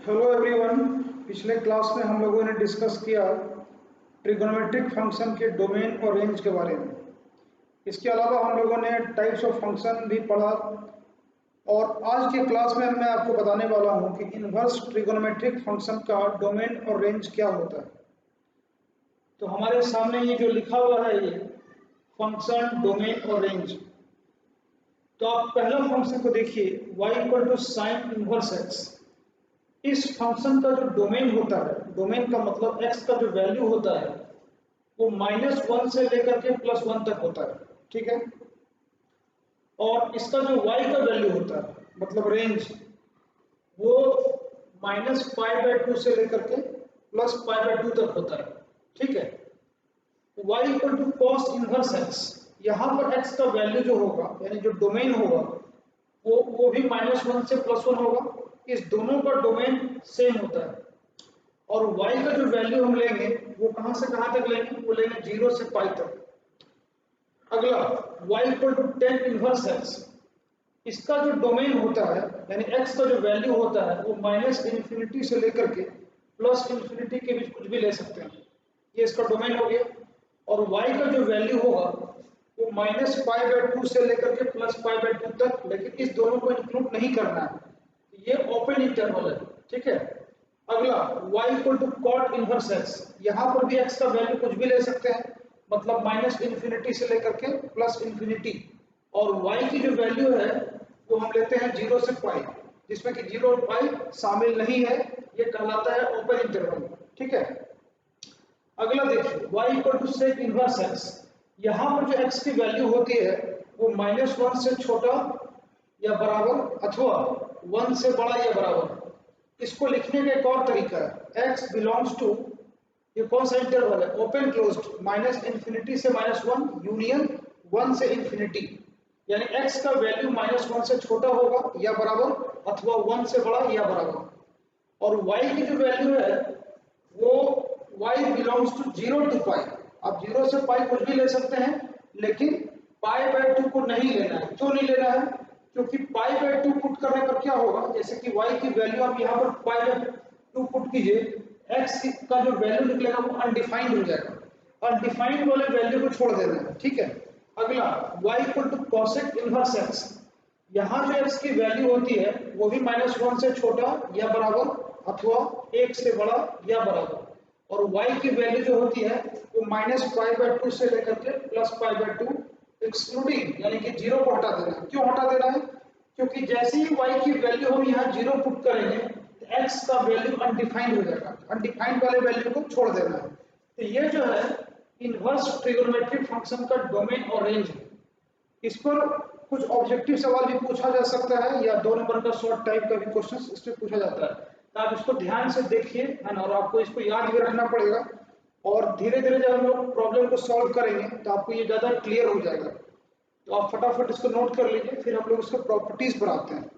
Hello everyone. पिछले class में हम लोगों ने डिस्कस किया ट्रिगोनोमेट्रिक फंक्शन के डोमेन और रेंज के बारे में। इसके अलावा हम लोगों ने टाइप्स ऑफ फंक्शन भी पढ़ा और आज के क्लास में मैं आपको बताने वाला हूं कि इनवर्स ट्रिगोनोमेट्रिक फंक्शन का डोमेन और रेंज क्या होता है। तो हमारे सामने ये जो लिखा हुआ है ये फंक्शन डोमेन और रेंज। तो आप पहला फंक्शन को देखिए y equal to sine inverse x. इस फंक्शन का जो डोमेन होता है, डोमेन का मतलब x का जो वैल्यू होता है वो -1 से लेकर के +1 तक होता है, ठीक है। और इसका जो y का वैल्यू होता है मतलब रेंज वो -π/2 से लेकर के +π/2 तक होता है, ठीक है। y equal to cos inverse x, यहाँ पर x का वैल्यू जो होगा यानी जो डोमेन होगा वो भी -1 से +1 होगा। इस दोनों का डोमेन सेम होता है और y का जो वैल्यू हम लेंगे वो कहां से कहां तक लेंगे, वो लेंगे 0 से π तक। अगला y equal to tan inverse x, इसका जो डोमेन होता है यानी x का जो वैल्यू होता है वो -∞ से लेकर के +∞ के बीच कुछ भी ले सकते हैं, ये इसका डोमेन हो गया। और y का जो वैल्यू होगा वो -π/2 से लेकर के +π/2 तक, लेकिन इस दोनों को इंक्लूड नहीं करना है, ये ओपन इंटरवल है, ठीक है। अगला y equal to cot inverse x, यहाँ पर भी x का वैल्यू कुछ भी ले सकते हैं मतलब -∞ से लेकर के +∞। और y की जो वैल्यू है वो हम लेते हैं 0 से π, जिसमें कि 0 और π शामिल नहीं है, ये कहलाता है ओपन इंटरवल, ठीक है। अगला देखिए y equal to sec inverse x, यहाँ पर जो x की वैल्यू होती है वो -1 से छोटा या बराबर अथवा 1 से बड़ा या बराबर। इसको लिखने का एक और तरीका है, x बिलोंग्स टू, ये कौन सा इंटरवल है, ओपन क्लोज्ड, -∞ से -1 यूनियन 1 से ∞, यानी x का वैल्यू -1 से छोटा होगा या बराबर अथवा 1 से बड़ा या बराबर। और y की जो वैल्यू है वो y बिलोंग्स टू 0 to π, आप 0 से π कुछ भी ले सकते हैं लेकिन π/2 को नहीं लेना है। क्यों नहीं लेना है, क्योंकि π/2 पुट करने पर क्या होगा, जैसे कि y की वैल्यू आप यहाँ पर π/2 पुट कीजिए, x का जो वैल्यू निकलेगा वो अनडिफाइंड हो जाएगा, अनडिफाइंड वाले वैल्यू को छोड़ देना है, ठीक है। अगला y equal to cosec inverse x, यहाँ जो x की वैल्यू होती है वो भी -1 से छोटा या बराबर अथवा 1 से बड़ा या बराबर। और y की वैल्यू जो होती है वो -π/2 से लेकर के +π/2 एक्सक्लूडिंग, यानी कि 0 को हटा देना है। क्यों हटा देना है, क्योंकि जैसे ही y की वैल्यू हम यहाँ 0 पुट करेंगे तो x का वैल्यू अनडिफाइंड हो जाएगा, अनडिफाइंड वाले वैल्यू को छोड़ देना है। तो ये जो है इनवर्स ट्रिगोनोमेट्रिक फंक्शन का डोमेन और रेंज है। इस पर कुछ ऑब्जेक्टिव सवाल भी पूछा जा सकता है या 2 नंबर का शॉर्ट टाइप का भी क्वेश्चन इस पर पूछा जाता है, तो आप इसको ध्यान से देखिए, है ना, और आपको इसको याद भी रखना पड़ेगा। और धीरे धीरे जब हम लोग प्रॉब्लम को सॉल्व करेंगे तो आपको ये ज़्यादा क्लियर हो जाएगा। तो आप फटाफट इसको नोट कर लीजिए, फिर हम लोग इसको प्रॉपर्टीज पर आते हैं।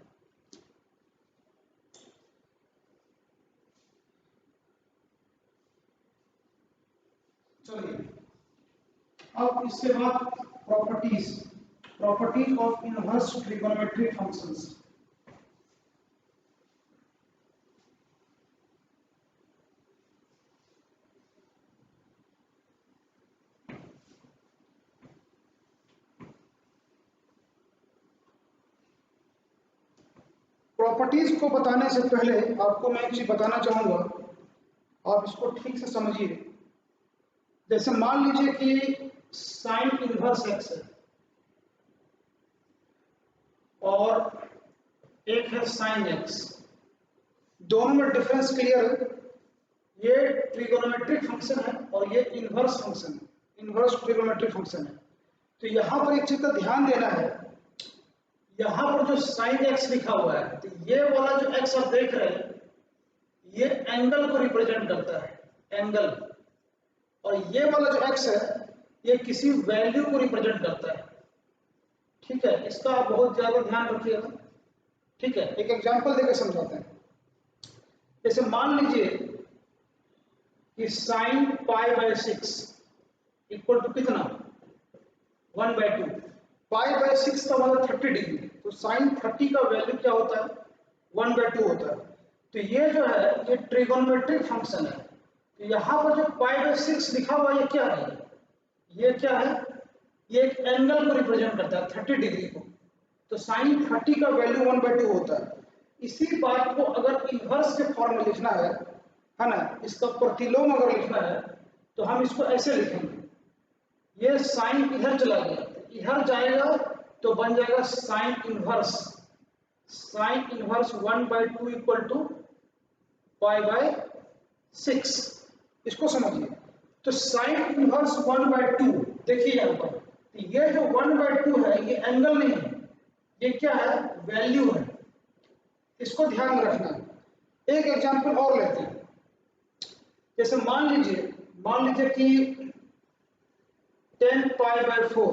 चलिए अब इसके बाद properties of inverse trigonometric functions. Properties को बताने से पहले आपको मैं एक चीज बताना चाहूंगा, आप इसको ठीक से समझिए। जैसे मान लीजिए कि साइन इनवर्स x है और एक है साइन x, दोनों में डिफरेंस क्लियर है। ये ट्रिगोनोमेट्रिक फंक्शन है और ये इनवर्स फंक्शन है, इनवर्स ट्रिगोनोमेट्रिक फंक्शन है। तो यहां पर एक चीज का ध्यान देना है, यहां पर जो साइन x लिखा हुआ है तो ये वाला जो x आप देख रहे हैं ये एंगल को रिप्रेजेंट करता है, एंगल। और ये वाला जो x है ये किसी वैल्यू को रिप्रेजेंट करता है, ठीक है। इसका आप बहुत ज्यादा ध्यान रखिएगा, ठीक है। एक एग्जांपल देकर समझाते हैं। जैसे मान लीजिए कि sin π/6 इक्वल टू कितना, 1/2। π/6 का मतलब 30 डिग्री, तो sin 30 का वैल्यू क्या होता है, 1/2 होता है। तो ये जो है ये ट्रिगोनोमेट्रिक फंक्शन है। तो यहाँ पर जो π/6 लिखा हुआ ये क्या है, ये क्या है, ये एक एंगल को रिप्रेजेंट करता है 30 डिग्री को। तो साइन 30 का वैल्यू 1/2 होता है। इसी बात को अगर इन्वर्स के फॉर्म में लिखना है ना, इसका प्रतिलोम अगर लिखना है तो हम इसको ऐसे लिखेंगे, ये साइन इधर चला गया, इधर जाएगा तो बन जाएगा साइन इन्वर्स 1/2 इक्वल टू π/6। इसको समझिए। तो साइन इन्वर्स 1/2, देखिए यहाँ पर ये जो 1/2 है ये एंगल नहीं है, ये क्या है, वैल्यू है। इसको ध्यान में रखना है। एक एग्जांपल और लेते हैं। जैसे मान लीजिए कि 10π/4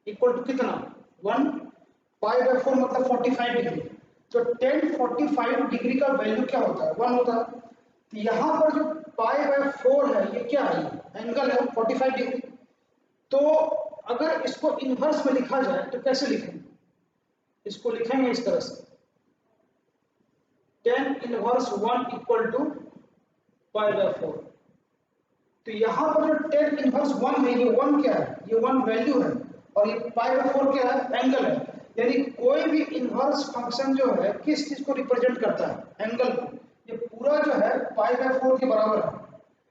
इक्वल टू कितना 1, π/4 मतलब 45 डिग्री। तो 1045 डिग्री का वैल्यू क्या होता है, 1 होता है। तो यहाँ पर जो π/4 है ये क्या है, एंगल है 45 डिग्री। तो अगर इसको इन्वर्स में लिखा जाए तो कैसे लिखेंगे, इसको लिखेंगे इस तरह से 10 इनवर्स 1 इक्वल टू π/4। तो यहाँ पर जो 10 इनवर्स 1 है, ये 1 क्या है, ये 1 वैल्यू है, और ये π/4 क्या है, एंगल है। यानी कोई भी इनवर्स फंक्शन जो है किस चीज को रिप्रेजेंट करता है, एंगल को। ये पूरा जो है π/4 के बराबर है।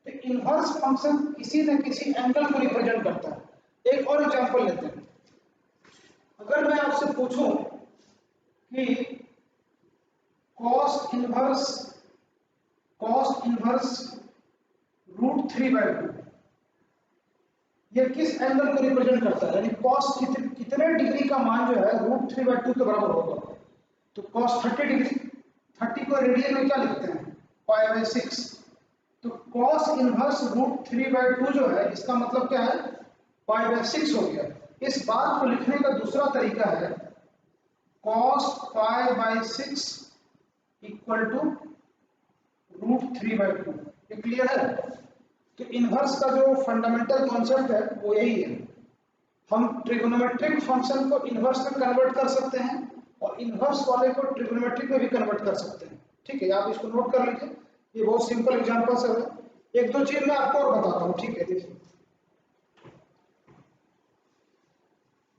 तो इनवर्स फंक्शन किसी न किसी एंगल को रिप्रेजेंट करता है। एक और एग्जांपल लेते हैं। अगर मैं आपसे पूछूं कि cos इनवर्स √3/2 ये किस एंगल को रिप्रेजेंट करता है, यानी cos कितने डिग्री का मान जो है √3/2 के बराबर होगा। तो cos 30 डिग्री, 30 को रेडियन में क्या लिखते हैं, π/6। तो cos इनवर्स √3/2 जो है इसका मतलब क्या है, π/6 हो गया। इस बात को लिखने का दूसरा तरीका है cos π/6 इक्वल टू √3/2। ये क्लियर है। तो इनवर्स का जो फंडामेंटल कॉन्सेप्ट है वो यही है। हम ट्रिगोनोमेट्रिक फंक्शन को इनवर्स में कन्वर्ट कर सकते हैं और इनवर्स वाले को ट्रिगोनोमेट्रिक में भी कन्वर्ट कर सकते हैं। ठीक है, आप इसको नोट कर लीजिए। ये बहुत सिंपल एग्जांपल सब है। एक दो चीज मैं आपको और बताता हूँ। ठीक है, देखिए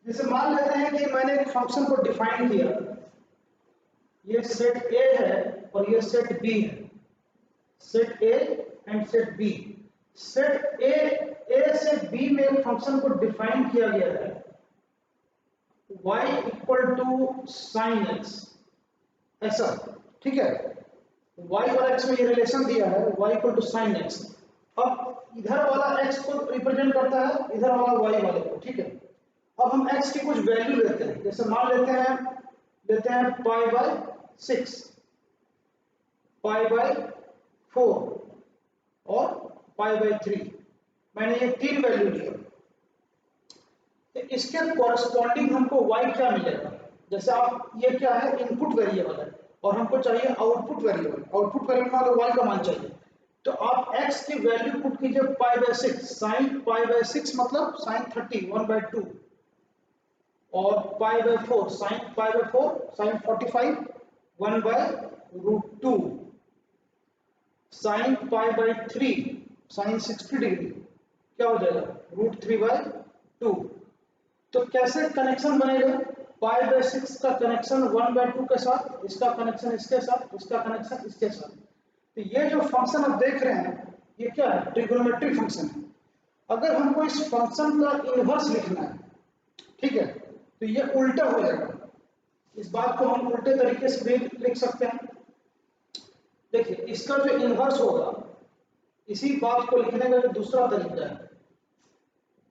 जैसे मान लेते हैं कि मैंने एक फंक्शन को डिफाइन किया, ये सेट A है और ये सेट B है, set A and set B। Set A से B में एक फंक्शन को डिफाइन किया गया है y equal to sine x, ऐसा। ठीक है, y और x में ये रिलेशन दिया है y equal to sine x। अब इधर वाला x को रिप्रेजेंट करता है इधर वाला y वाले को। ठीक है, अब हम x की कुछ वैल्यू लेते हैं। जैसे मान लेते हैं π/6, π/4 और π/3। मैंने ये 3 वैल्यू लिया। तो इसके कॉरस्पॉन्डिंग हमको y क्या मिलेगा। जैसे आप ये क्या है, इनपुट वेरिएबल है और हमको चाहिए आउटपुट वेरिएबल। आउटपुट वेरिएबल में y का मान चाहिए। तो आप x की वैल्यू पुट कीजिए π/6, साइन π/6 मतलब साइन 30 1/2, और π/4 sine π/4 sine 45 1/√2, sine π/3 sine 60 degree क्या हो जाएगा √3/2। तो कैसे कनेक्शन बनेगा, π/6 का कनेक्शन 1/2 के साथ, इसका कनेक्शन इसके साथ, इसका कनेक्शन इसके साथ। तो ये जो फंक्शन आप देख रहे हैं ये क्या है, ट्रिगोनोमेट्रिक फंक्शन है। अगर हमको इस फंक्शन का इनवर्स लिखना है, ठीक है, तो ये उल्टा हो जाएगा। इस बात को हम उल्टे तरीके से भी लिख सकते हैं। देखिए इसका जो इनवर्स होगा, इसी बात को लिखने का जो दूसरा तरीका है,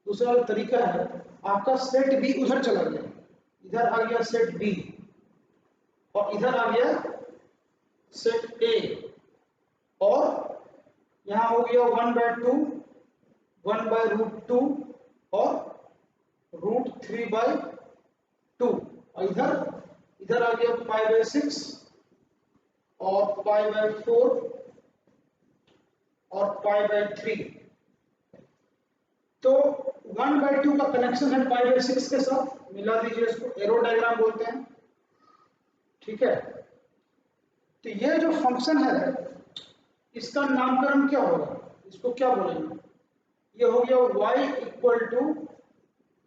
दूसरा तरीका है आपका सेट बी उधर चला गया, इधर आ गया सेट बी, और इधर आ गया सेट ए, और यहां हो गया 1/2 1/√2 और √3/2, और इधर आ गया π/6 और π/4 और π/3। तो 1/2 का कनेक्शन है π/6 के साथ, मिला दीजिए इसको, एरो डायग्राम बोलते हैं। ठीक है, तो ये जो फंक्शन है इसका नामकरण क्या होगा, इसको क्या बोलेंगे? ये हो गया y equal to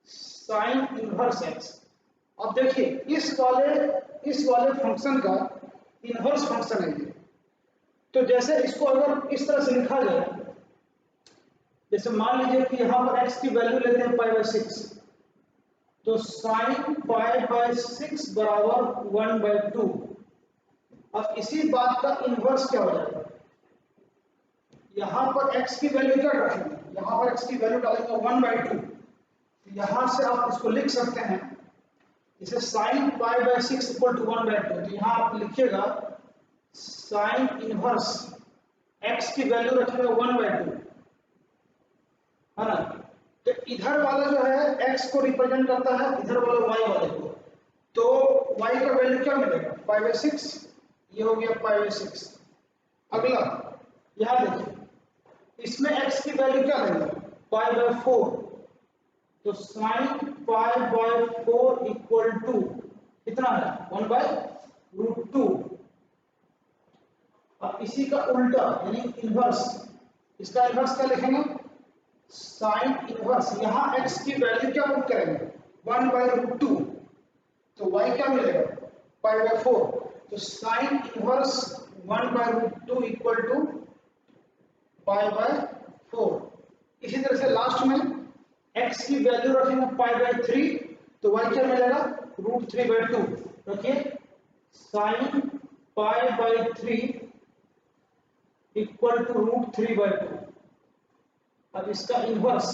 sine inverse x। अब देखिए इस वाले फंक्शन का इनवर्स फंक्शन है ये। तो जैसे इसको अगर इस तरह से लिखा जाए, जैसे मान लीजिए कि यहाँ पर x की वैल्यू लेते हैं π/6, तो साइन π/6 बराबर 1/2। अब इसी बात का इनवर्स क्या हो जाएगा, यहाँ पर x की वैल्यू क्या रखेंगे, यहाँ पर x की वैल्यू डालेंगे 1/2। यहाँ से आप इसको लिख सकते हैं, इसे साइन π/6 इक्वल टू 1/2। तो यहाँ आप लिखिएगा साइन इनवर्स x की वैल्यू रखेंगे 1/2, है ना। तो इधर वाला जो है x को रिप्रेजेंट करता है, इधर वाला y वाले को। तो y का वैल्यू क्या मिलेगा, π/6, ये हो गया π/6। अगला यहाँ देखिए, इसमें x की वैल्यू क्या लेंगे, π/4। तो साइन π/4 इक्वल टू कितना है, 1/√2। अब इसी का उल्टा यानी इनवर्स, इसका इनवर्स क्या लिखेंगे, साइन इनवर्स, यहाँ x की वैल्यू क्या पुट करेंगे, 1/√2। तो y क्या मिलेगा, π/4। तो साइन इनवर्स 1/√2 इक्वल टू π/4। इसी तरह से लास्ट में x की वैल्यू रखेंगे π/3, तो y क्या मिलेगा, √3/2। रखिए साइन π/3 इक्वल टू √3/2। अब इसका इनवर्स,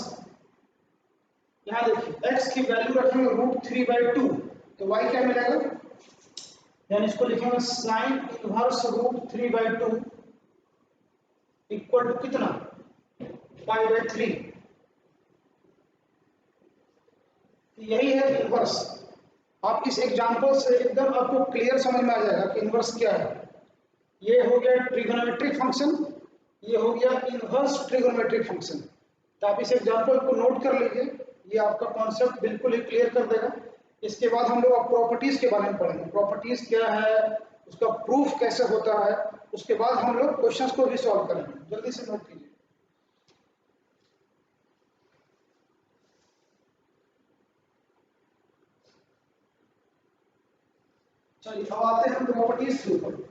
यहाँ देखिए x की वैल्यू रखेंगे √3/2, तो y क्या मिलेगा, यानी इसको लिखेंगे साइन इनवर्स √3/2 इक्वल टू कितना, π/3। यही है इनवर्स। आप इस एग्जांपल से एकदम आपको क्लियर समझ में आ जाएगा कि इनवर्स क्या है। ये हो गया ट्रिगोनोमेट्रिक फंक्शन, ये हो गया इनवर्स ट्रिगोनोमेट्रिक फंक्शन। तो आप इस एग्जांपल को नोट कर लीजिए, ये आपका कॉन्सेप्ट बिल्कुल ही क्लियर कर देगा। इसके बाद हम लोग प्रॉपर्टीज के बारे में पढ़ेंगे, प्रॉपर्टीज क्या है, उसका प्रूफ कैसे होता है। उसके बाद हम लोग क्वेश्चंस को भी सॉल्व करेंगे। जल्दी से नोट कीजिए। चलिए अब आते हैं प्रॉपर्टीज के ऊपर।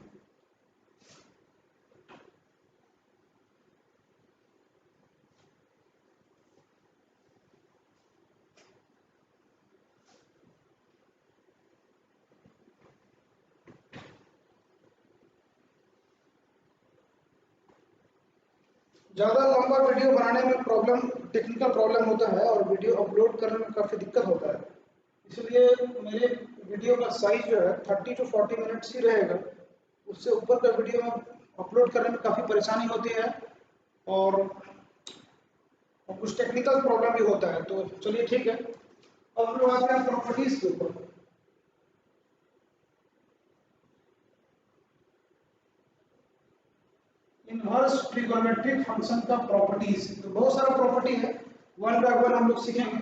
ज़्यादा लंबा वीडियो बनाने में टेक्निकल प्रॉब्लम होता है और वीडियो अपलोड करने में काफ़ी दिक्कत होता है। इसलिए मेरे वीडियो का साइज जो है 30 to 40 मिनट्स ही रहेगा। उससे ऊपर का वीडियो में अपलोड करने में काफ़ी परेशानी होती है और कुछ टेक्निकल प्रॉब्लम भी होता है। तो चलिए ठीक है, अब हम लोग आते हैं प्रॉपर्टीज के ऊपर। इनवर्स ट्रिगोनोमेट्रिक फंक्शन का प्रॉपर्टीज, तो बहुत सारा प्रॉपर्टी है, वन बाय वन हम लोग सीखेंगे।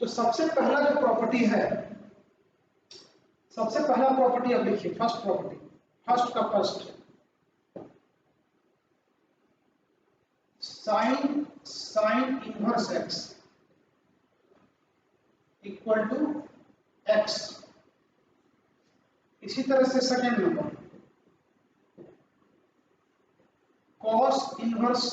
तो सबसे पहला जो प्रॉपर्टी है, सबसे पहला प्रॉपर्टी आप लिखिए, फर्स्ट प्रॉपर्टी, फर्स्ट का first, sine inverse x equal to x. इसी तरह से second number, cos inverse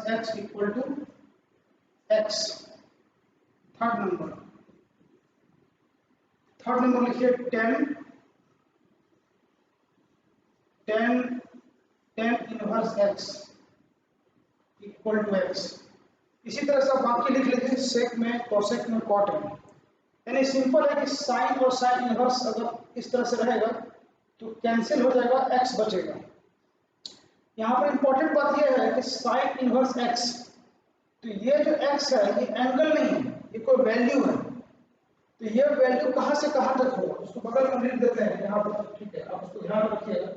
x equal to x। Third number लिखिए tan inverse x equal to x। इसी तरह से आप बाकी लिख लीजिए, सेक में, कोसेक में, कॉट में। यानी सिंपल है कि साइन और साइन इनवर्स अगर इस तरह से रहेगा तो कैंसिल हो जाएगा, x बचेगा। यहाँ पर इंपॉर्टेंट बात यह है कि साइन इनवर्स x, तो ये जो x है ये एंगल नहीं है, ये कोई वैल्यू है। तो ये वैल्यू कहाँ से कहाँ तक होगा, उसको बगल में लिख देते हैं यहाँ पर, ठीक है। आप उसको ध्यान रखिएगा,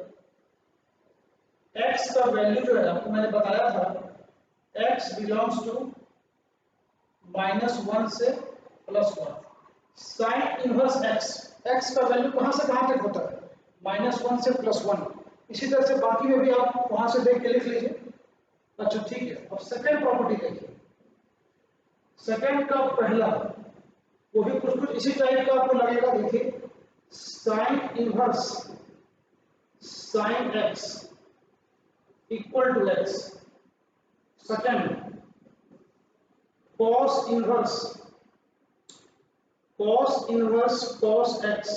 x का वैल्यू जो है आपको मैंने बताया था, x बिलोंग्स टू -1 से +1। साइन इनवर्स एक्स का वैल्यू कहां से कहां तक होता है, -1 से +1। इसी तरह से बाकी में भी आप वहां से देख के लिख लीजिए। अच्छा ठीक है, अब सेकंड प्रॉपर्टी देखिए। सेकंड का पहला वो भी कुछ इसी टाइप का आपको लगेगा। देखिए sine inverse sine x equal to x. Second cos inverse cos x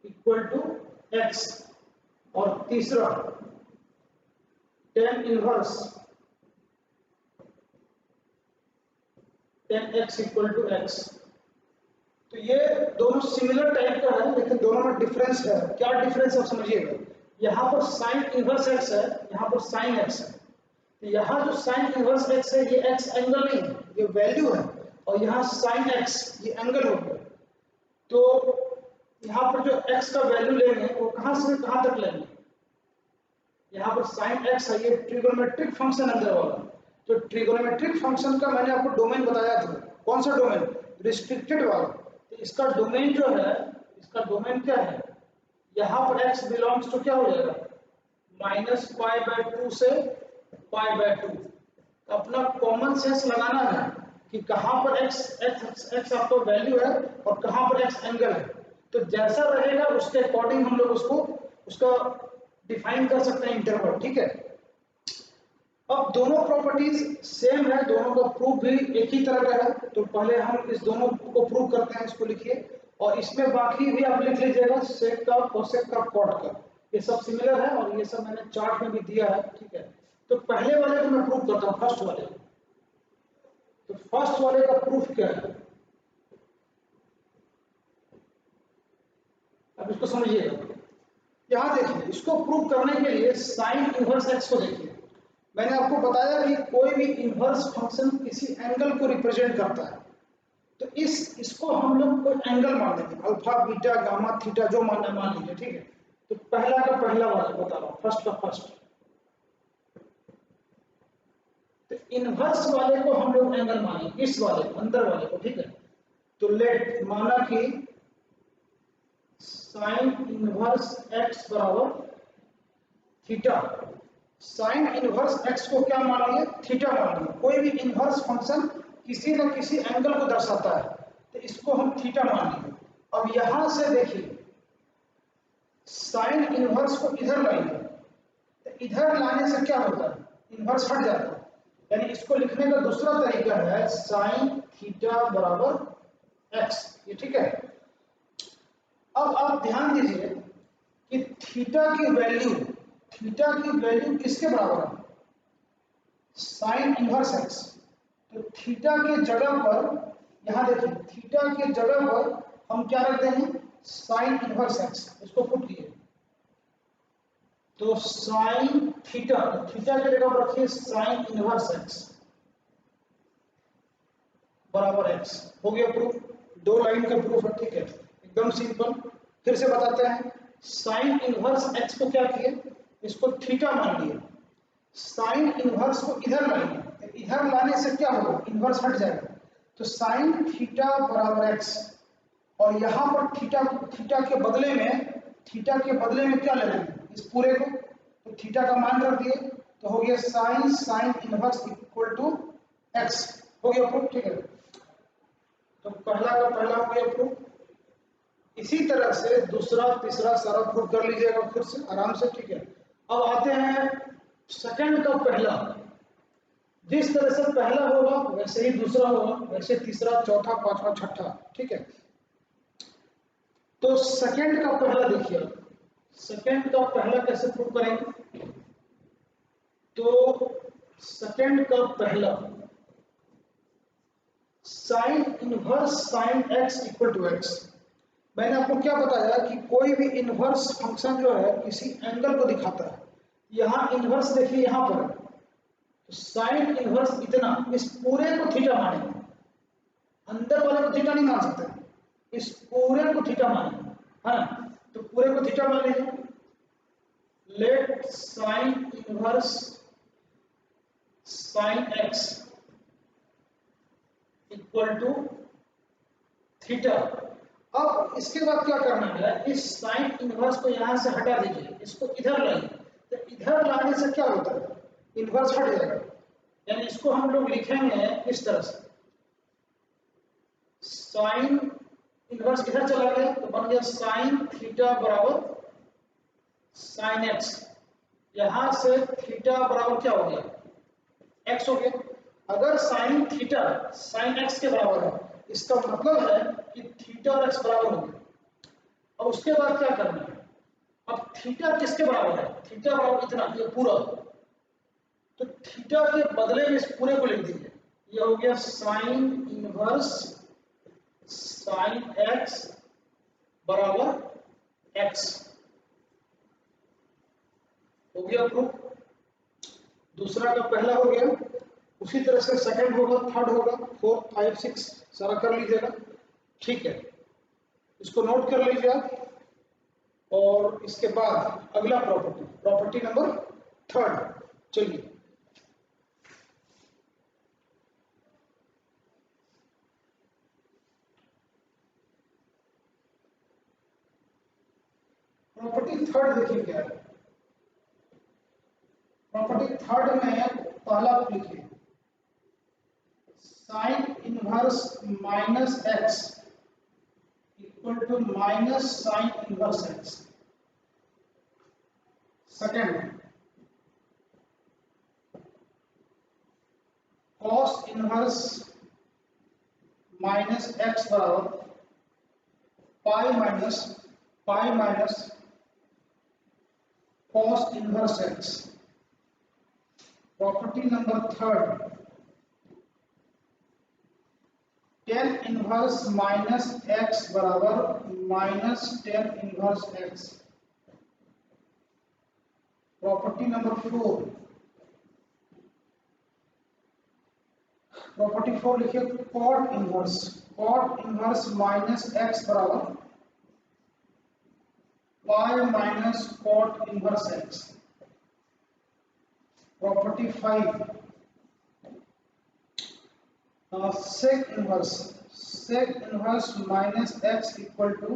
equal to x. और तीसरा tan inverse tan x equal to x. तो ये दोनों सिमिलर टाइप का है, लेकिन दोनों में डिफरेंस है। क्या डिफरेंस आप समझिएगा, यहाँ पर साइन इनवर्स एक्स है, यहाँ पर साइन एक्स है। तो यहाँ जो साइन इनवर्स एक्स है ये एक्स एंगल नहीं है, ये वैल्यू है। और यहाँ साइन एक्स ये एंगल हो गया। तो यहाँ पर जो एक्स का वैल्यू लेंगे वो कहाँ से कहाँ तक लेंगे, यहाँ पर साइन एक्स है, ये ट्रिगोनोमेट्रिक फंक्शन अंदर वाला। तो ट्रिगोनोमेट्रिक फंक्शन का मैंने आपको डोमेन बताया था। कौन सा डोमेन, रिस्ट्रिक्टेड वाला। तो इसका डोमेन जो है, इसका डोमेन क्या है, यहाँ पर x बिलोंग्स तो क्या हो जाएगा, -π/2 से π/2। अपना कॉमन सेंस लगाना है कि कहाँ पर x आपका वैल्यू है और कहाँ पर x एंगल है। तो जैसा रहेगा उसके अकॉर्डिंग हम लोग उसका डिफाइन कर सकते हैं इंटरवल। ठीक है, अब दोनों प्रॉपर्टीज सेम है, दोनों का प्रूफ भी एक ही तरह का है। तो पहले हम इस दोनों को प्रूव करते हैं, इसको लिखिए। और इसमें बाकी भी आप लिख लीजिएगा, सेक का, कोसेक का, कॉट का, ये सब सिमिलर है और ये सब मैंने चार्ट में भी दिया है। ठीक है, तो पहले वाले को मैं प्रूव करता हूँ, फर्स्ट वाले। तो फर्स्ट वाले का प्रूफ क्या है, अब इसको समझिएगा। यहां देखिए, इसको प्रूव करने के लिए साइन इनवर्स एक्स को देखिए। मैंने आपको बताया कि कोई भी इनवर्स फंक्शन किसी एंगल को रिप्रेजेंट करता है। तो इसको हम लोग कोई एंगल मान लेंगे, अल्फा बीटा गामा थीटा जो मानना है मान लीजिए। ठीक है, तो पहला का पहला वाला बता रहा हूं, फर्स्ट का फर्स्ट। तो इनवर्स वाले को हम लोग एंगल मानेंगे, इस वाले अंदर वाले को। ठीक है, तो लेट माना कि साइन इनवर्स एक्स बराबर थीटा। साइन इनवर्स एक्स को क्या मान लिए, थीटा मान लिए। कोई भी इनवर्स फंक्शन किसी न किसी एंगल को दर्शाता है, तो इसको हम थीटा मान लिए। अब यहां से देखिए, साइन इनवर्स को इधर लाएंगे, तो इधर लाने से क्या होता है, इनवर्स हट जाता है। यानी इसको लिखने का दूसरा तरीका है साइन थीटा बराबर एक्स, ये ठीक है। अब आप ध्यान दीजिए कि थीटा की वैल्यू किसके बराबर है, साइन इनवर्स एक्स। तो थीटा के जगह पर, यहां देखिए, थीटा के जगह पर हम क्या रख देंगे, साइन इनवर्स एक्स। इसको पुट किए, तो साइन थीटा, थीटा के जगह पर रखिए साइन इनवर्स एक्स बराबर एक्स। हो गया प्रूफ, 2 लाइन का प्रूफ है। ठीक है, एकदम सिंपल। फिर से बताते हैं, साइन इनवर्स एक्स को क्या किए, इसको थीटा मान लिए। साइन इनवर्स को इधर लाएंगे, इधर लाने से क्या होगा, इनवर्स हट जाएगा। तो साइन थीटा बराबर एक्स, और यहां पर थीटा के बदले में क्या ले लेंगे, इस पूरे को। तो थीटा का मान रख दिए, तो हो गया sine inverse equal to x. हो गया प्रूफ। ठीक है, तो पहला का पहला हो गया प्रूफ। इसी तरह से दूसरा तीसरा सारा प्रूफ कर लीजिएगा खुद से आराम से। ठीक है, अब आते हैं सेकंड का पहला। जिस तरह से पहला होगा वैसे ही दूसरा होगा, वैसे तीसरा, चौथा, पांचवा, छठा। ठीक है, तो सेकंड का पहला देखिए, सेकंड का पहला कैसे प्रूव करेंगे। तो सेकंड का पहला, sine inverse sine x equal to x. मैंने आपको क्या बताया कि कोई भी इनवर्स फंक्शन जो है किसी एंगल को दिखाता है। यहां इनवर्स देखिए, यहां पर तो साइन इनवर्स इतना, इस पूरे को थीटा मानेंगे, अंदर वाले को थीटा नहीं मान सकते, इस पूरे को थीटा मानेंगे, है ना। तो पूरे को थीटा मान लीजिए, let sine inverse sine x equal to theta. अब इसके बाद क्या करना है, इस साइन इनवर्स को यहाँ से हटा दीजिए, इसको इधर लाइए। तो इधर लाने से क्या होता है, इनवर्स हट जाएगा। यानी इसको हम लोग लिखेंगे इस तरह से, साइन इनवर्स इधर चला गया तो बन गया साइन थीटा बराबर साइन एक्स। यहां से थीटा बराबर क्या हो गया, एक्स हो गया। अगर साइन थीटा साइन एक्स के बराबर है, इसका मतलब है कि थीटा और एक्स बराबर हो गया। अब उसके बाद क्या करना है, अब थीटा किसके बराबर है, थीटा बराबर इतना, ये पूरा। तो थीटा के बदले में इस पूरे को लिख दीजिए, ये हो गया साइन इनवर्स साइन एक्स बराबर एक्स। हो गया प्रूफ। दूसरा का पहला हो गया, उसी तरह से सेकंड होगा, थर्ड होगा, फोर्थ, 5, 6 सारा कर लीजिएगा। ठीक है, इसको नोट कर लीजिए आप। और इसके बाद अगला प्रॉपर्टी, प्रॉपर्टी नंबर थर्ड। चलिए, प्रॉपर्टी थर्ड देखिए क्या है। प्रॉपर्टी थर्ड में पहला लिखिए, sine inverse minus x equal to minus sine inverse x. Second, cos inverse minus x बराबर pi minus cos inverse x. Property number third, tan inverse minus x बराबर minus tan inverse x. Property number four, property four लिखिए, cot inverse minus x बराबर pi minus cot inverse x. Property five, sec inverse minus x equal to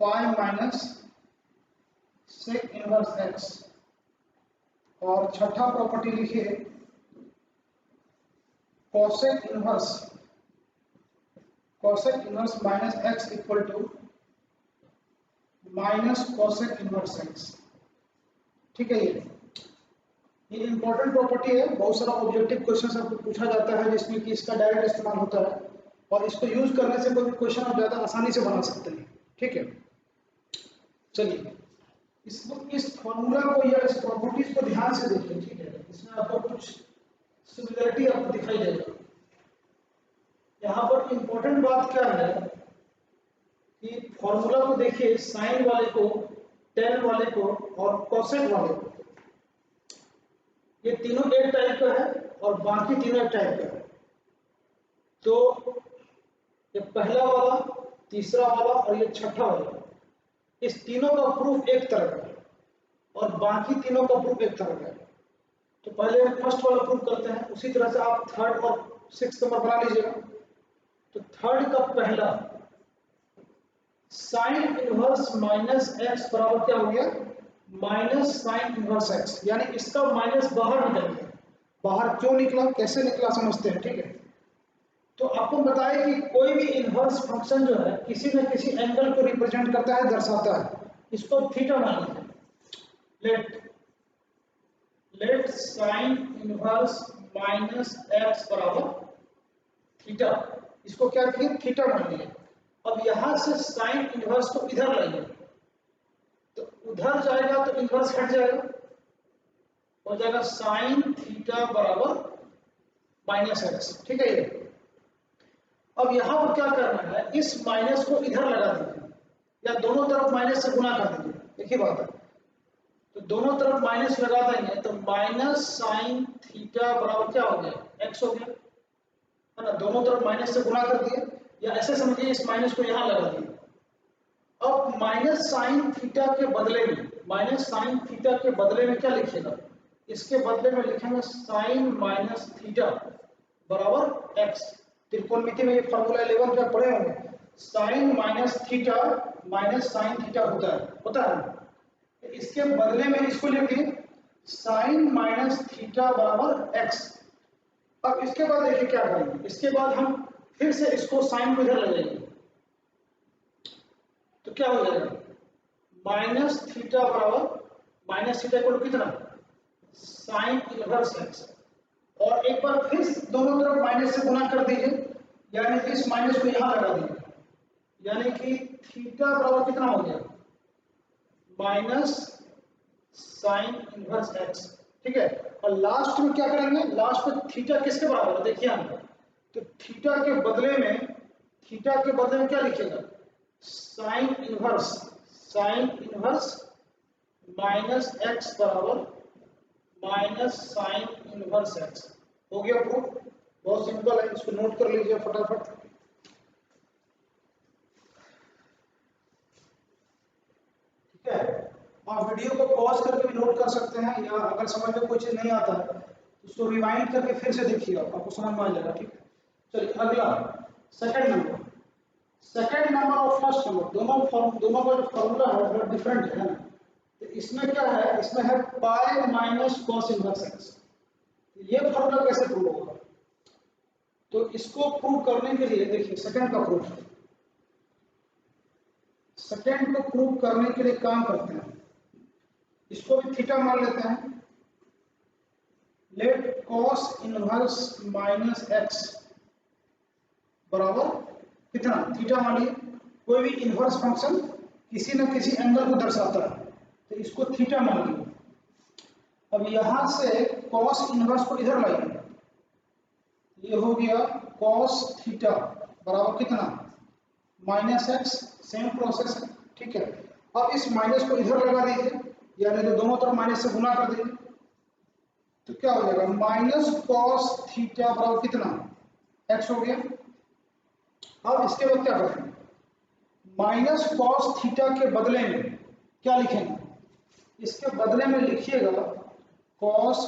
pi minus sec inverse x. और छठा property लिखिए, cosec inverse minus x equal to minus cosec inverse x. ठीक है, ये important property है, बहुत सारा objective question आपको पूछा जाता है जिसमें कि इसका डायरेक्ट इस्तेमाल होता है, और इसको यूज करने से कोई क्वेश्चन आप ज्यादा आसानी से बना सकते हैं। ठीक है, चलिए इस फॉर्मूला को या इस प्रॉपर्टीज को ध्यान से देखिए। ठीक है, इसमें आपको कुछ सिमिलरिटी आपको दिखाई देगा। यहाँ पर इंपॉर्टेंट बात क्या है कि फॉर्मूला को देखिए, साइन वाले को, टेन वाले को और कोसेक वाले को, ये तीनों एक टाइप का है और बाकी तीनों एक टाइप का है। तो ये पहला वाला, तीसरा वाला और ये छठा वाला, इस तीनों का प्रूफ एक तरह का है और बाकी तीनों का प्रूफ एक तरह का है। तो पहले हम फर्स्ट वाला प्रूफ करते हैं, उसी तरह से आप थर्ड और सिक्स्थ नंबर बना लीजिएगा। तो थर्ड का पहला, साइन इनवर्स माइनस एक्स बराबर क्या हो गया, माइनस साइन इनवर्स एक्स। यानी इसका माइनस बाहर निकल गया। बाहर क्यों निकला, कैसे निकला, समझते हैं। ठीक है, तो आपको बताया कि कोई भी इनवर्स फंक्शन जो है किसी न किसी एंगल को रिप्रेजेंट करता है, दर्शाता है। इसको थीटा मान लीजिए। Let sine inverse minus x बराबर थीटा। इसको क्या किए, थीटा मान लिया। अब यहां से साइन इनवर्स को इधर लाइए, तो उधर जाएगा तो इनवर्स हट जाएगा, हो जाएगा साइन थीटा बराबर माइनस एक्स। ठीक है, ये अब यहां पर क्या करना है, इस माइनस को इधर लगा दीजिए या दोनों तरफ माइनस से गुणा कर दीजिए, एक ही बात है। तो दोनों तरफ माइनस लगा देंगे तो माइनस साइन थीटा बराबर क्या हो गया, एक्स हो गया, है ना। दोनों तरफ माइनस से गुणा कर दिए, या ऐसे समझिए इस माइनस को यहां लगा दिए। अब माइनस साइन थीटा के बदले में, माइनस साइन थीटा के बदले में क्या लिखिएगा, इसके बदले में लिखेंगे साइन माइनस थीटा बराबर एक्स। त्रिकोणमिति में ये फॉर्मूला 11 तक पढ़े होंगे, साइन माइनस साइन थीटा होता है। इसके बदले में इसको लिखिए साइन माइनस थीटा बराबर एक्स। अब इसके बाद देखिए क्या करेंगे, इसके बाद हम फिर से इसको साइन को इधर ले जाएंगे, तो क्या हो जाएगा माइनस थीटा बराबर माइनस थीटा इक्वल टू कितना साइन इनवर्स एक्स। और एक बार फिर दोनों तरफ माइनस से गुणा कर दीजिए, यानी कि इस माइनस को यहां लगा दीजिए, यानी कि थीटा बराबर कितना हो गया माइनस साइन इनवर्स एक्स। ठीक है, और लास्ट में क्या करेंगे, लास्ट में थीटा किसके बराबर है देखिए हम, तो थीटा के बदले में क्या लिखिएगा साइन इनवर्स माइनस एक्स बराबर माइनस साइन इनवर्स एक्स। हो गया प्रूफ, बहुत सिंपल है, इसको नोट कर लीजिए फटाफट। ठीक है, आप वीडियो को पॉज करके भी नोट कर सकते हैं, या अगर समझ में कोई चीज नहीं आता है तो उसको रिवाइंड करके फिर से देखिए, आपको समझ में आ जाएगा। ठीक है, चलिए अगला सेकंड नंबर और फर्स्ट नंबर दोनों का जो फॉर्मूला है वो डिफरेंट है ना। तो इसमें क्या है, इसमें है पाई माइनस कॉस इनवर्स एक्स। ये फॉर्मूला कैसे प्रूव होगा, तो इसको प्रूव करने के लिए देखिए सेकंड को प्रूव करने के लिए काम करते हैं, इसको भी थीटा मान लेते हैं। Let cos inverse minus x बराबर कितना थीटा मान लीजिए, कोई भी इनवर्स फंक्शन किसी न किसी एंगल को दर्शाता है, तो इसको थीटा मान लीजिए। अब यहां से कॉस इनवर्स को इधर लाइए, ये हो गया कॉस थीटा बराबर कितना माइनस एक्स, सेम प्रोसेस है। ठीक है, अब इस माइनस को इधर लगा दीजिए, यानी तो दोनों तरफ माइनस से गुना कर दीजिए, तो क्या हो जाएगा माइनस कॉस थीटा बराबर कितना एक्स हो गया। अब इसके बाद क्या करेंगे, माइनस कॉस थीटा के बदले में क्या लिखेंगे, इसके बदले में लिखिएगा कॉस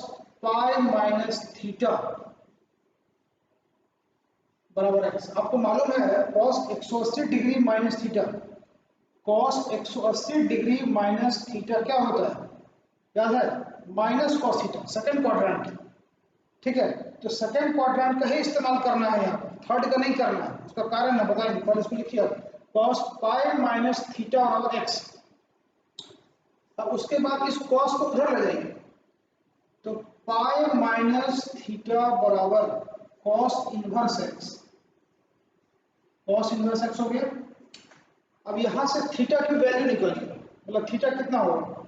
पाई माइनस थीटा बराबर एक्स। आपको मालूम है cos 180 degree minus theta, cos 180 degree minus theta क्या होता है याद है, minus cos theta second quadrant. ठीक है, तो सेकंड क्वाड्रेंट का ही इस्तेमाल करना है यहाँ पर, थर्ड का नहीं करना है। उसका कारण है बताएंगे, पहले इसको लिखिए आप कॉस पाई माइनस थीटा बराबर एक्स। अब उसके बाद इस कॉस को उधर ले जाएंगे, तो पाई माइनस थीटा बराबर cos inverse x, cos inverse x हो गया। अब यहां से थीटा की वैल्यू निकालिए, मतलब थीटा कितना होगा,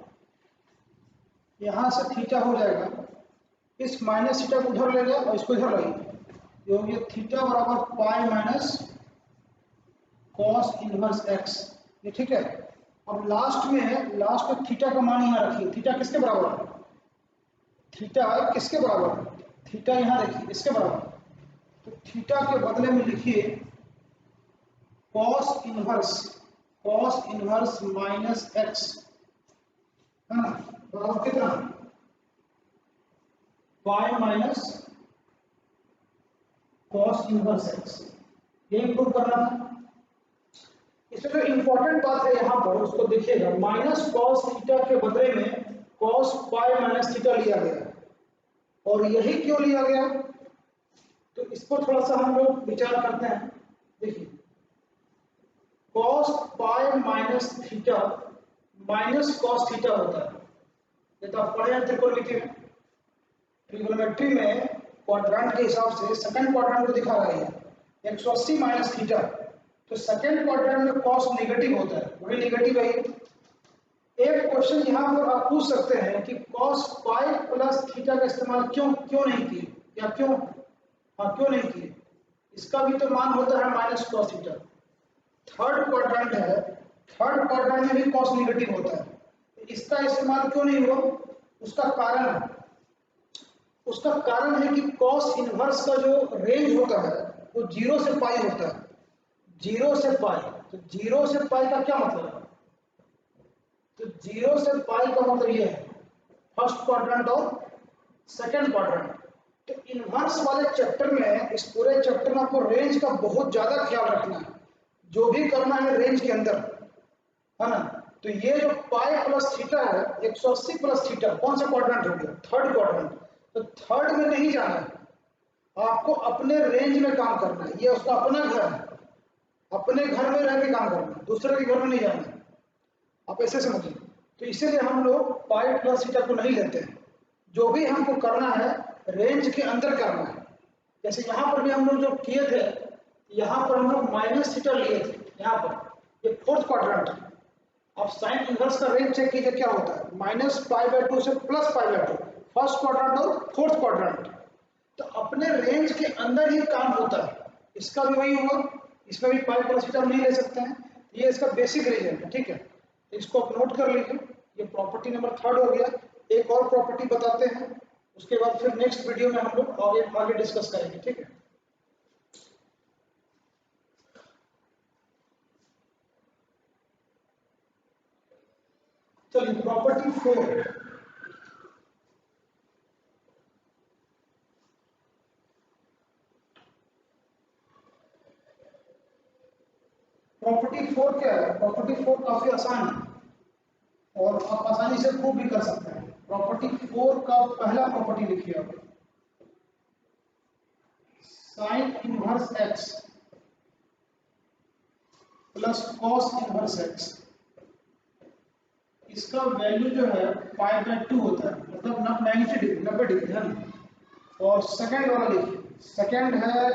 यहां से थीटा हो जाएगा, इस माइनस थीटा को उधर ले गया और इसको इधर लाइए, ये हो गया थीटा बराबर pi minus cos inverse x. ये ठीक है। अब लास्ट में थीटा का मान यहां रखिए, थीटा किसके बराबर है, थीटा किसके बराबर है, थीटा यहां देखिए इसके बराबर, तो थीटा के बदले में लिखिए कॉस इनवर्स माइनस एक्स है ना, बराबर कितना पाई माइनस कॉस इनवर्स एक्स। यही प्रूव करना था। इसमें जो इंपॉर्टेंट बात है यहां पर उसको देखिएगा, माइनस कॉस थीटा के बदले में कॉस पाई माइनस थीटा लिया गया, और यही क्यों लिया गया, तो इसको थोड़ा सा हम लोग विचार करते हैं। देखिए cos pi minus theta minus cos theta होता है, ये तो आप पढ़े हैं त्रिकोणमिति में। ट्रिगोनोमेट्री में क्वाड्रेंट के हिसाब से सेकंड क्वाड्रेंट को दिखा रहा है 180 माइनस थीटा, तो सेकंड क्वाड्रेंट में कॉस नेगेटिव होता है, वही नेगेटिव है। एक क्वेश्चन यहाँ पर आप पूछ सकते हैं कि कॉस पाई प्लस थीटा का इस्तेमाल क्यों नहीं किए, या क्यों नहीं किए, इसका भी तो मान होता है minus cos theta. Third quadrant है, थर्ड क्वाड्रेंट में भी कॉस नेगेटिव होता है, इसका इस्तेमाल क्यों नहीं हुआ, उसका कारण है कि कॉस इनवर्स का जो रेंज होता है वो 0 से पाई होता है, 0 से पाई। तो 0 से पाई का क्या मतलब है, तो 0 से पाई का मतलब ये है फर्स्ट क्वाड्रेंट और सेकंड क्वाड्रेंट। तो इनवर्स वाले चैप्टर में, इस पूरे चैप्टर में आपको रेंज का बहुत ज्यादा ख्याल रखना है, जो भी करना है रेंज के अंदर, है ना। तो ये जो पाई प्लस थीटा है, 180 प्लस थीटा, कौन सा क्वाड्रेंट हो गया? Third quadrant. तो थर्ड में नहीं जाना है आपको, अपने रेंज में काम करना है। ये उसका अपना घर है, अपने घर में रह के काम करना है, दूसरे के घर में नहीं जाना है। आप ऐसे समझिए। तो इसीलिए हम लोग पाई प्लस थीटा को नहीं लेते हैं। जो भी हमको करना है रेंज के अंदर करना है। जैसे यहाँ पर भी हम लोग जो किए थे, यहाँ पर हम लोग माइनस थीटा लिए थे, यहाँ पर ये फोर्थ क्वाड्रेंट है। आप साइन इनवर्स का रेंज चेक कीजिए क्या होता है, माइनस पाई बाय 2 से plus pi by 2, first quadrant और फोर्थ क्वाड्रेंट। तो अपने रेंज के अंदर ही काम होता है। इसका भी वही हुआ, इसमें भी पाई प्लस थीटा नहीं ले सकते हैं। ये इसका बेसिक रीजन है, ठीक है। इसको आप नोट कर लीजिए। ये प्रॉपर्टी नंबर थर्ड हो गया। एक और प्रॉपर्टी बताते हैं, उसके बाद फिर नेक्स्ट वीडियो में हम लोग आगे डिस्कस करेंगे, ठीक है। चलिए प्रॉपर्टी 4। प्रॉपर्टी 4 क्या है? प्रॉपर्टी 4 काफी आसान है और आप आसानी से प्रूव भी कर सकते हैं। प्रॉपर्टी 4 का पहला प्रॉपर्टी लिखिए आप, sign inverse x plus cos inverse x, इसका वैल्यू जो है पाई बाय 2 होता है, मतलब 90 डिग्री, 90 डिग्री है ना। और सेकंड वाला लिखिए, सेकंड है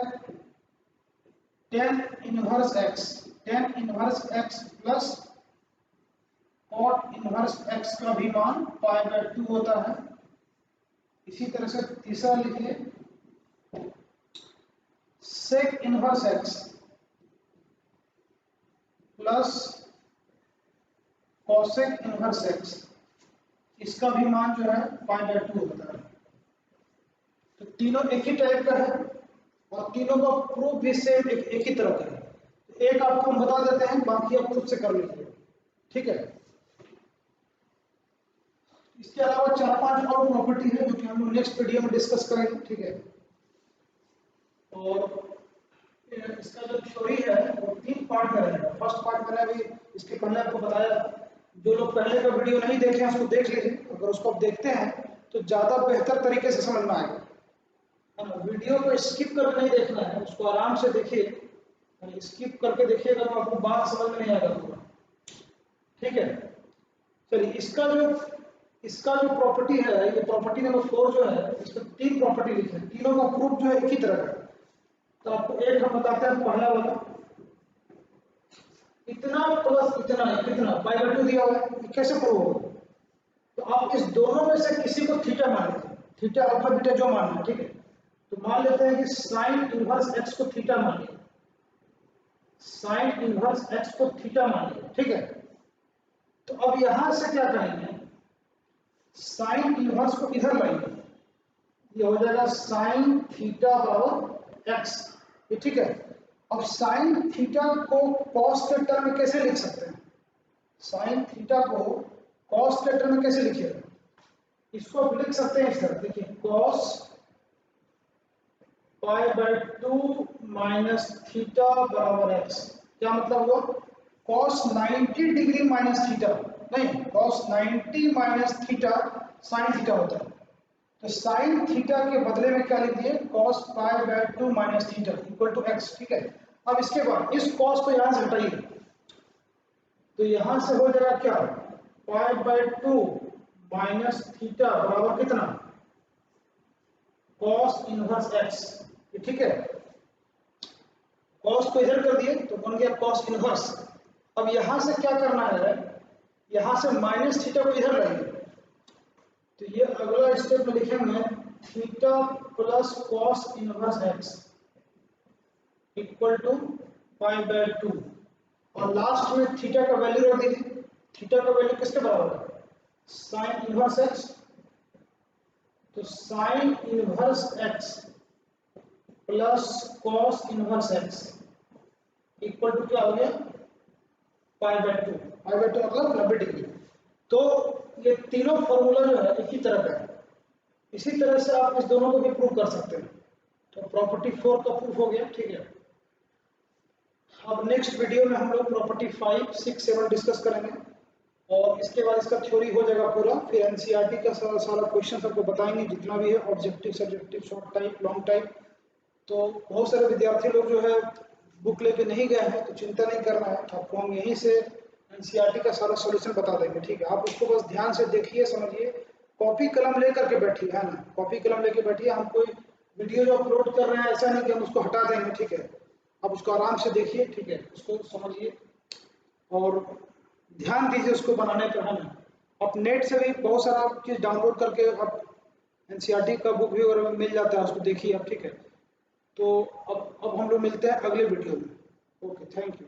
tan inverse x, tan inverse x plus cot inverse x का भी मान पाई बाय 2 होता है। इसी तरह से तीसरा लिखिए sec inverse x plus cosec inverse x, इसका भी मान जो है पाई बाय 2 होता है। तो तीनों एक ही टाइप का है और तीनों का प्रूफ भी सेम एक ही तरह का है। तो एक आपको हम बता देते हैं, बाकी आप खुद से कर लीजिए, ठीक है। इसके अलावा 4-5 और प्रॉपर्टी है जो कि हम लोग नेक्स्ट वीडियो में डिस्कस करेंगे, ठीक है। और इसका जो थ्योरी है वो 3 पार्ट में रहेगा। फर्स्ट पार्ट मैंने अभी इसके पहले आपको बताया। जो लोग पहले का वीडियो नहीं देखे हैं उसको देख लीजिए, अगर उसको आप देखते हैं तो ज्यादा बेहतर तरीके से समझ में आएगा। वीडियो को स्किप करके नहीं देखना है, उसको आराम से देखिए। स्किप करके देखिएगा तो आपको बात समझ में नहीं आएगा पूरा, ठीक है। चलिए इसका जो प्रॉपर्टी है, ये प्रॉपर्टी नंबर 4 जो है, इसमें 3 प्रॉपर्टी लिखे हैं, तीनों का प्रूफ जो है एक ही तरह का। तो आपको एक हम बताते हैं, पहला वाला इतना प्लस इतना, कितना पाई बाय 2 दिया हुआ है, ये कैसे प्रूव होगा? तो आप इस दोनों में से किसी को थीटा मान लीजिए, थीटा अल्फा बीटा जो मानना है, ठीक है। तो मान लेते हैं कि साइन इनवर्स एक्स को थीटा मान लिया, साइन इनवर्स एक्स को थीटा मान लिया, ठीक है। तो अब यहां से क्या करेंगे, साइन इनवर्स को इधर लाएंगे, ये हो जाएगा साइन थीटा बराबर एक्स, ये ठीक है। अब साइन थीटा को कॉस के टर्म में कैसे लिख सकते हैं? साइन थीटा को कॉस के टर्म में कैसे लिखिएगा? इसको आप लिख सकते हैं इस तरह, देखिए cos pi by 2 minus theta बराबर एक्स। क्या मतलब हुआ? कॉस 90 डिग्री माइनस थीटा, नहीं, cos 90 minus theta sine theta होता है। तो साइन थीटा के बदले में क्या लिख दिए, cos pi by 2 minus theta equal to x, ठीक है। अब इसके बाद इस कॉस को यहां से हटाइए, तो यहां से हो जाएगा क्या, पाई बाय 2 माइनस थीटा बराबर कितना, कॉस इनवर्स एक्स, ठीक है। कॉस को इधर कर दिए तो बन गया कॉस इनवर्स। अब यहां से क्या करना है, यहां से माइनस थीटा को इधर लाएंगे, तो ये अगला स्टेप में लिखेंगे theta plus cos inverse x equal to pi by 2, और लास्ट में थीटा का वैल्यू रख दीजिए। थीटा का वैल्यू किसके बराबर है, साइन इनवर्स एक्स। तो sine inverse x plus cos inverse x equal to क्या हो गया, पाई बाय 2, पाई बाय 2 मतलब 90 डिग्री। तो ये तीनों फॉर्मूला जो है एक ही तरह का है, इसी तरह से आप इस दोनों को भी प्रूव कर सकते हैं। तो प्रॉपर्टी 4 का प्रूफ हो गया, ठीक है। अब नेक्स्ट वीडियो में हम लोग प्रॉपर्टी 5, 6, 7 डिस्कस करेंगे और इसके बाद इसका थ्योरी हो जाएगा पूरा। फिर एनसीईआरटी का सारा क्वेश्चन आपको बताएंगे जितना भी है, objective, subjective, short type, long type. तो बहुत सारे विद्यार्थी लोग जो है बुक लेके नहीं गए हैं, तो चिंता नहीं करना है, आपको हम यहीं से एनसीईआरटी का सारा सॉल्यूशन बता देंगे, ठीक है। आप उसको बस ध्यान से देखिए, समझिए, कॉपी कलम लेकर के बैठिए, है ना, कॉपी कलम लेके बैठिए। हम कोई वीडियो जो अपलोड कर रहे हैं ऐसा नहीं कि हम उसको हटा देंगे, ठीक है। आप उसको आराम से देखिए, ठीक है, उसको समझिए और ध्यान दीजिए उसको बनाने पर, है ना। आप नेट से भी बहुत सारा चीज़ डाउनलोड करके आप एनसीईआरटी का बुक भी वगैरह मिल जाता है, उसको देखिए आप, ठीक है। तो अब हम लोग मिलते हैं अगले वीडियो में। Okay, thank you.